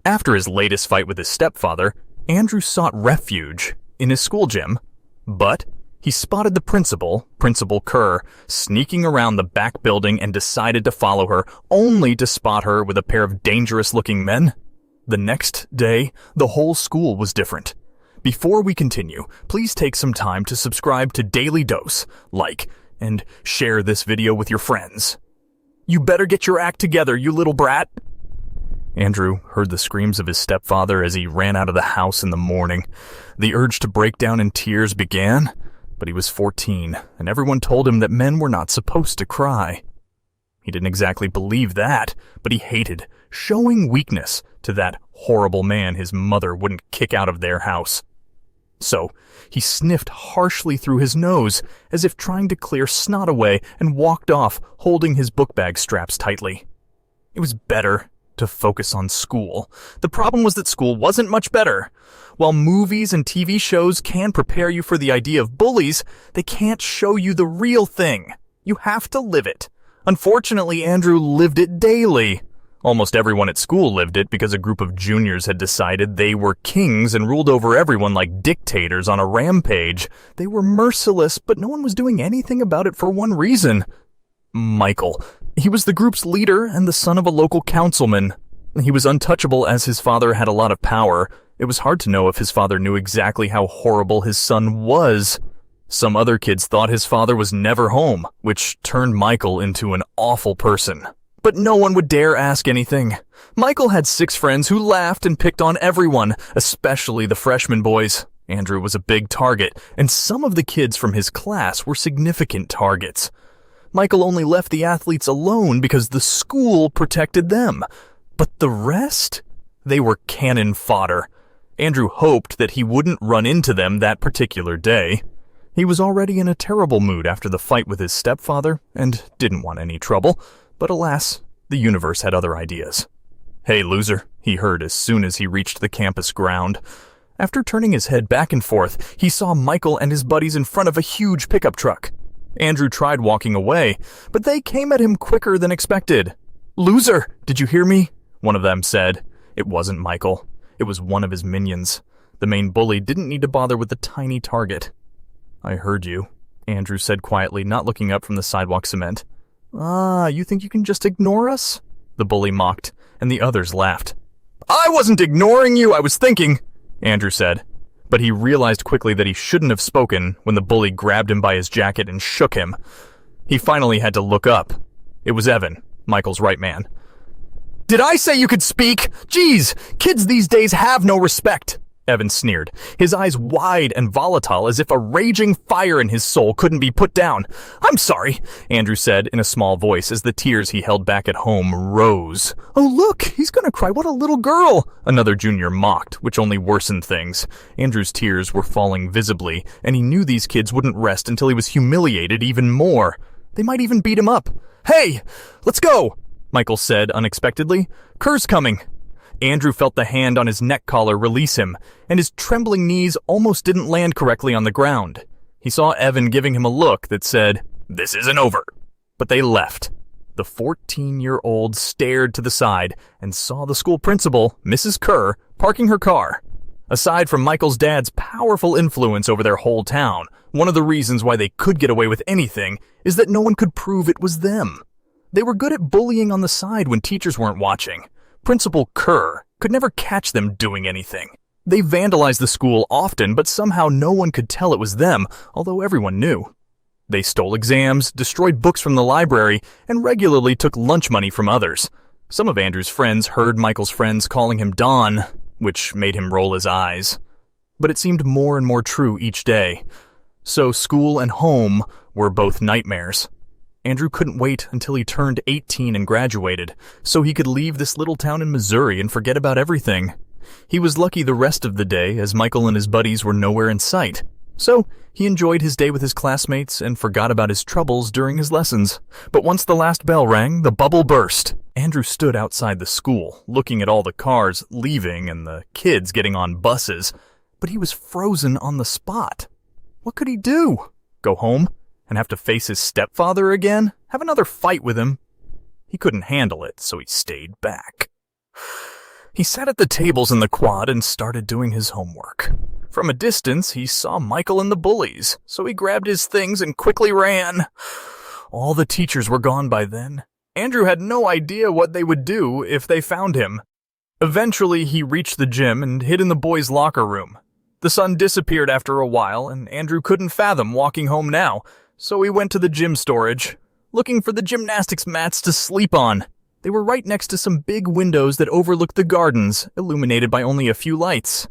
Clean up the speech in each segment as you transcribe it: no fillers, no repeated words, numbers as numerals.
After his latest fight with his stepfather, Andrew sought refuge in his school gym, but he spotted the principal, Principal Kerr, sneaking around the back building and decided to follow her, only to spot her with a pair of dangerous-looking men. The next day, the whole school was different. Before we continue, please take some time to subscribe to Dailydose, like, and share this video with your friends. You better get your act together, you little brat. Andrew heard the screams of his stepfather as he ran out of the house in the morning. The urge to break down in tears began, but he was 14, and everyone told him that men were not supposed to cry. He didn't exactly believe that, but he hated showing weakness to that horrible man his mother wouldn't kick out of their house. So he sniffed harshly through his nose, as if trying to clear snot away, and walked off, holding his book bag straps tightly. It was better to focus on school. The problem was that school wasn't much better. While movies and TV shows can prepare you for the idea of bullies, they can't show you the real thing. You have to live it. Unfortunately, Andrew lived it daily. Almost everyone at school lived it because a group of juniors had decided they were kings and ruled over everyone like dictators on a rampage. They were merciless, but no one was doing anything about it for one reason. Michael. He was the group's leader and the son of a local councilman. He was untouchable as his father had a lot of power. It was hard to know if his father knew exactly how horrible his son was. Some other kids thought his father was never home, which turned Michael into an awful person. But no one would dare ask anything. Michael had 6 friends who laughed and picked on everyone, especially the freshman boys. Andrew was a big target, and some of the kids from his class were significant targets. Michael only left the athletes alone because the school protected them. But the rest? They were cannon fodder. Andrew hoped that he wouldn't run into them that particular day. He was already in a terrible mood after the fight with his stepfather and didn't want any trouble. But alas, the universe had other ideas. "Hey, loser," he heard as soon as he reached the campus ground. After turning his head back and forth, he saw Michael and his buddies in front of a huge pickup truck. Andrew tried walking away, but they came at him quicker than expected. "Loser, did you hear me?" one of them said. It wasn't Michael. It was one of his minions. The main bully didn't need to bother with the tiny target. "I heard you," Andrew said quietly, not looking up from the sidewalk cement. "Ah, you think you can just ignore us?" the bully mocked, and the others laughed. "I wasn't ignoring you, I was thinking," Andrew said. But he realized quickly that he shouldn't have spoken when the bully grabbed him by his jacket and shook him. He finally had to look up. It was Evan, Michael's right man. "Did I say you could speak? Geez, kids these days have no respect," Evan sneered, his eyes wide and volatile as if a raging fire in his soul couldn't be put down. "I'm sorry," Andrew said in a small voice as the tears he held back at home rose. "Oh look, he's gonna cry, what a little girl," another junior mocked, which only worsened things. Andrew's tears were falling visibly, and he knew these kids wouldn't rest until he was humiliated even more. They might even beat him up. "Hey, let's go," Michael said unexpectedly. "Kerr's coming." Andrew felt the hand on his neck collar release him, and his trembling knees almost didn't land correctly on the ground. He saw Evan giving him a look that said, "This isn't over." But they left. The 14-year-old stared to the side and saw the school principal, Mrs. Kerr, parking her car. Aside from Michael's dad's powerful influence over their whole town, one of the reasons why they could get away with anything is that no one could prove it was them. They were good at bullying on the side when teachers weren't watching. Principal Kerr could never catch them doing anything. They vandalized the school often, but somehow no one could tell it was them, although everyone knew. They stole exams, destroyed books from the library, and regularly took lunch money from others. Some of Andrew's friends heard Michael's friends calling him Don, which made him roll his eyes. But it seemed more and more true each day. So school and home were both nightmares. Andrew couldn't wait until he turned 18 and graduated, so he could leave this little town in Missouri and forget about everything. He was lucky the rest of the day, as Michael and his buddies were nowhere in sight. So he enjoyed his day with his classmates and forgot about his troubles during his lessons. But once the last bell rang, the bubble burst. Andrew stood outside the school, looking at all the cars leaving and the kids getting on buses. But he was frozen on the spot. What could he do? Go home? And have to face his stepfather again? Have another fight with him? He couldn't handle it, so he stayed back. He sat at the tables in the quad and started doing his homework. From a distance, he saw Michael and the bullies, so he grabbed his things and quickly ran. All the teachers were gone by then. Andrew had no idea what they would do if they found him. Eventually, he reached the gym and hid in the boys' locker room. The sun disappeared after a while, and Andrew couldn't fathom walking home now, so he went to the gym storage, looking for the gymnastics mats to sleep on. They were right next to some big windows that overlooked the gardens, illuminated by only a few lights.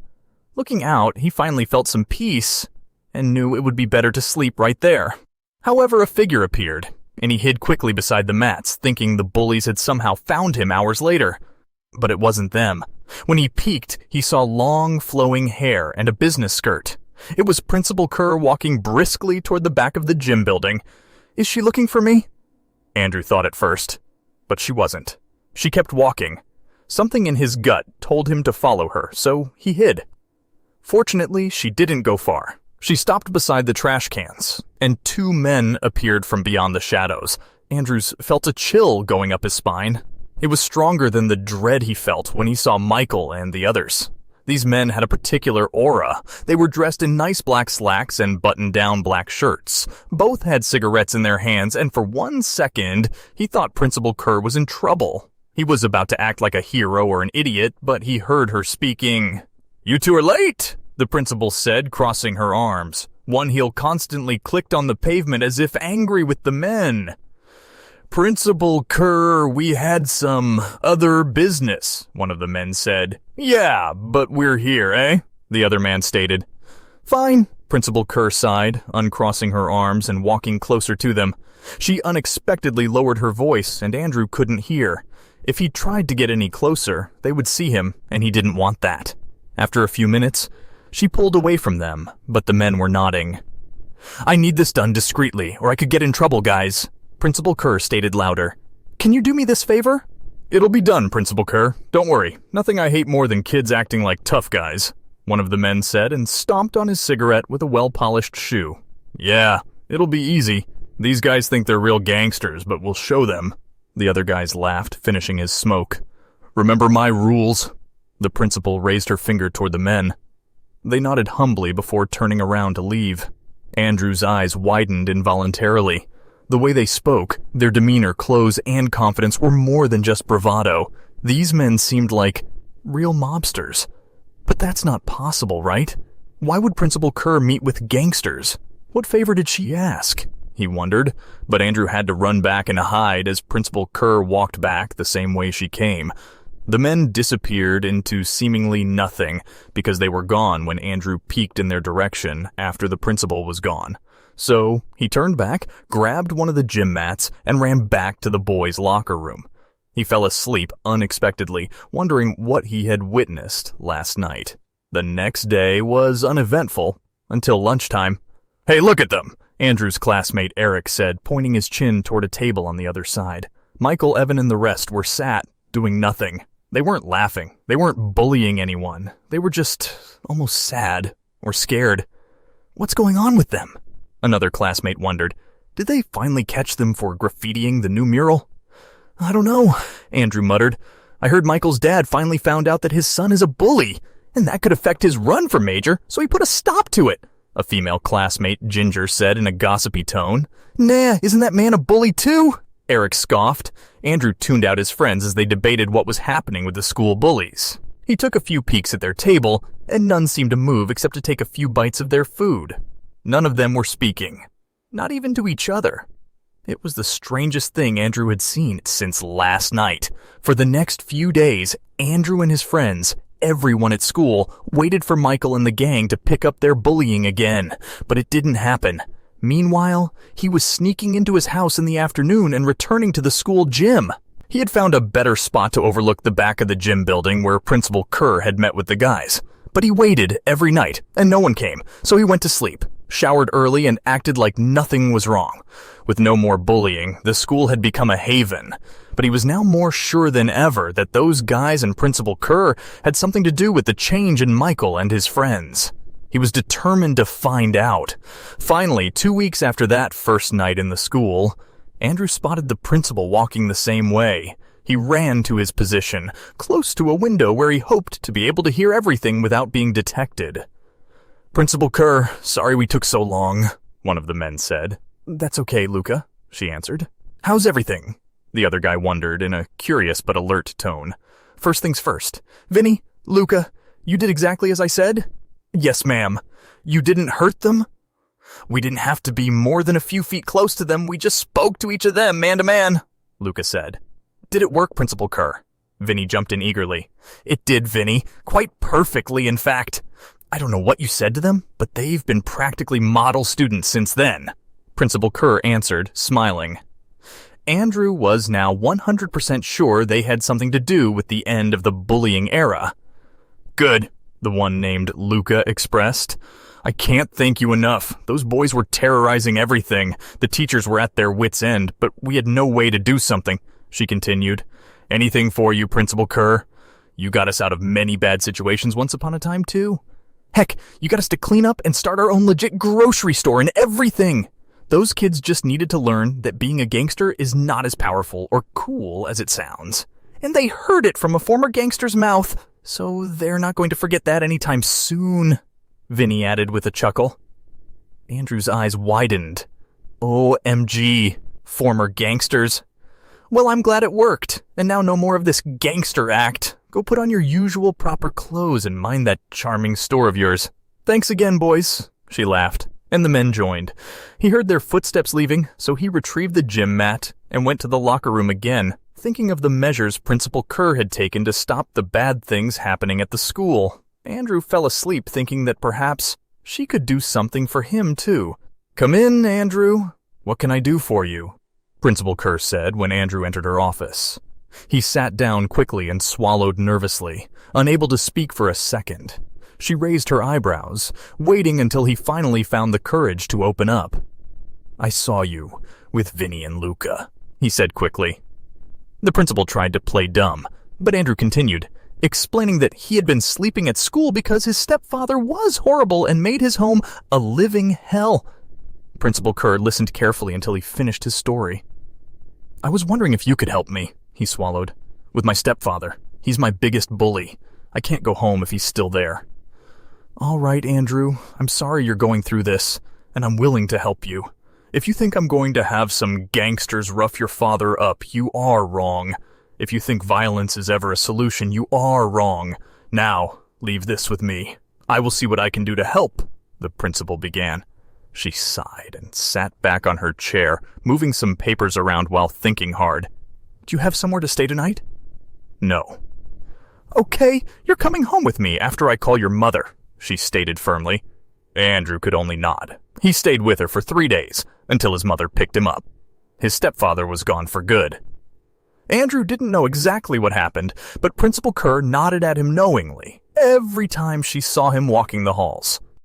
Looking out, he finally felt some peace, and knew it would be better to sleep right there. However, a figure appeared, and he hid quickly beside the mats, thinking the bullies had somehow found him hours later. But it wasn't them. When he peeked, he saw long, flowing hair and a business skirt. It was Principal Kerr walking briskly toward the back of the gym building. Is she looking for me? Andrew thought at first, but she wasn't. She kept walking. Something in his gut told him to follow her, so he hid. Fortunately, she didn't go far. She stopped beside the trash cans, and two men appeared from beyond the shadows. Andrews felt a chill going up his spine. It was stronger than the dread he felt when he saw Michael and the others. These men had a particular aura. They were dressed in nice black slacks and buttoned-down black shirts. Both had cigarettes in their hands, and for 1 second, he thought Principal Kerr was in trouble. He was about to act like a hero or an idiot, but he heard her speaking. "You two are late," the principal said, crossing her arms. One heel constantly clicked on the pavement as if angry with the men. "Principal Kerr, we had some other business," one of the men said. "Yeah, but we're here, eh?" the other man stated. "Fine," Principal Kerr sighed, uncrossing her arms and walking closer to them. She unexpectedly lowered her voice, and Andrew couldn't hear. If he tried to get any closer, they would see him, and he didn't want that. After a few minutes, she pulled away from them, but the men were nodding. "I need this done discreetly, or I could get in trouble, guys," Principal Kerr stated louder. "Can you do me this favor?" "It'll be done, Principal Kerr. Don't worry. Nothing I hate more than kids acting like tough guys," one of the men said and stomped on his cigarette with a well-polished shoe. "Yeah, it'll be easy. These guys think they're real gangsters, but we'll show them." The other guys laughed, finishing his smoke. "Remember my rules?" The principal raised her finger toward the men. They nodded humbly before turning around to leave. Andrew's eyes widened involuntarily. The way they spoke, their demeanor, clothes, and confidence were more than just bravado. These men seemed like real mobsters. But that's not possible, right? Why would Principal Kerr meet with gangsters? What favor did she ask? He wondered, but Andrew had to run back and hide as Principal Kerr walked back the same way she came. The men disappeared into seemingly nothing because they were gone when Andrew peeked in their direction after the principal was gone. So he turned back, grabbed one of the gym mats, and ran back to the boys' locker room. He fell asleep unexpectedly, wondering what he had witnessed last night. The next day was uneventful until lunchtime. "Hey, look at them," Andrew's classmate Eric said, pointing his chin toward a table on the other side. Michael, Evan, and the rest were sat, doing nothing. They weren't laughing. They weren't bullying anyone. They were just almost sad or scared. What's going on with them? Another classmate wondered. Did they finally catch them for graffitiing the new mural? "I don't know," Andrew muttered. "I heard Michael's dad finally found out that his son is a bully, and that could affect his run for major, so he put a stop to it," a female classmate, Ginger, said in a gossipy tone. "Nah, isn't that man a bully too?" Eric scoffed. Andrew tuned out his friends as they debated what was happening with the school bullies. He took a few peeks at their table, and none seemed to move except to take a few bites of their food. None of them were speaking, not even to each other. It was the strangest thing Andrew had seen since last night. For the next few days, Andrew and his friends, everyone at school, waited for Michael and the gang to pick up their bullying again, but it didn't happen. Meanwhile, he was sneaking into his house in the afternoon and returning to the school gym. He had found a better spot to overlook the back of the gym building where Principal Kerr had met with the guys. But he waited every night, and no one came, so he went to sleep, showered early, and acted like nothing was wrong. With no more bullying, the school had become a haven. But he was now more sure than ever that those guys and Principal Kerr had something to do with the change in Michael and his friends. He was determined to find out. Finally, 2 weeks after that first night in the school, Andrew spotted the principal walking the same way. He ran to his position, close to a window where he hoped to be able to hear everything without being detected. "Principal Kerr, sorry we took so long," one of the men said. "That's okay, Luca," she answered. "How's everything?" The other guy wondered in a curious but alert tone. "First things first. Vinny, Luca, you did exactly as I said?" "Yes, ma'am." "You didn't hurt them?" "We didn't have to be more than a few feet close to them. We just spoke to each of them, man to man," Luca said. "Did it work, Principal Kerr?" Vinny jumped in eagerly. "It did, Vinny. Quite perfectly, in fact. I don't know what you said to them, but they've been practically model students since then," Principal Kerr answered, smiling. Andrew was now 100% sure they had something to do with the end of the bullying era. "Good," the one named Luca expressed. "I can't thank you enough. Those boys were terrorizing everything. The teachers were at their wits' end, but we had no way to do something," she continued. "Anything for you, Principal Kerr. You got us out of many bad situations once upon a time, too. Heck, you got us to clean up and start our own legit grocery store and everything. Those kids just needed to learn that being a gangster is not as powerful or cool as it sounds. And they heard it from a former gangster's mouth, so they're not going to forget that anytime soon," Vinny added with a chuckle. Andrew's eyes widened. OMG, former gangsters. "Well, I'm glad it worked, and now no more of this gangster act. Go put on your usual proper clothes and mind that charming store of yours. Thanks again, boys," she laughed, and the men joined. He heard their footsteps leaving, so he retrieved the gym mat and went to the locker room again, thinking of the measures Principal Kerr had taken to stop the bad things happening at the school. Andrew fell asleep thinking that perhaps she could do something for him too. "Come in, Andrew. What can I do for you?" Principal Kerr said when Andrew entered her office. He sat down quickly and swallowed nervously, unable to speak for a second. She raised her eyebrows, waiting until he finally found the courage to open up. "I saw you with Vinny and Luca," he said quickly. The principal tried to play dumb, but Andrew continued, explaining that he had been sleeping at school because his stepfather was horrible and made his home a living hell. Principal Kerr listened carefully until he finished his story. "I was wondering if you could help me," he swallowed. "With my stepfather. He's my biggest bully. I can't go home if he's still there." "All right, Andrew. I'm sorry you're going through this, and I'm willing to help you. If you think I'm going to have some gangsters rough your father up, you are wrong. If you think violence is ever a solution, you are wrong. Now, leave this with me. I will see what I can do to help," the principal began. She sighed and sat back on her chair, moving some papers around while thinking hard. "Do you have somewhere to stay tonight?" "No." "Okay, you're coming home with me after I call your mother," she stated firmly. Andrew could only nod. He stayed with her for 3 days, until his mother picked him up. His stepfather was gone for good. Andrew didn't know exactly what happened, but Principal Kerr nodded at him knowingly every time she saw him walking the halls.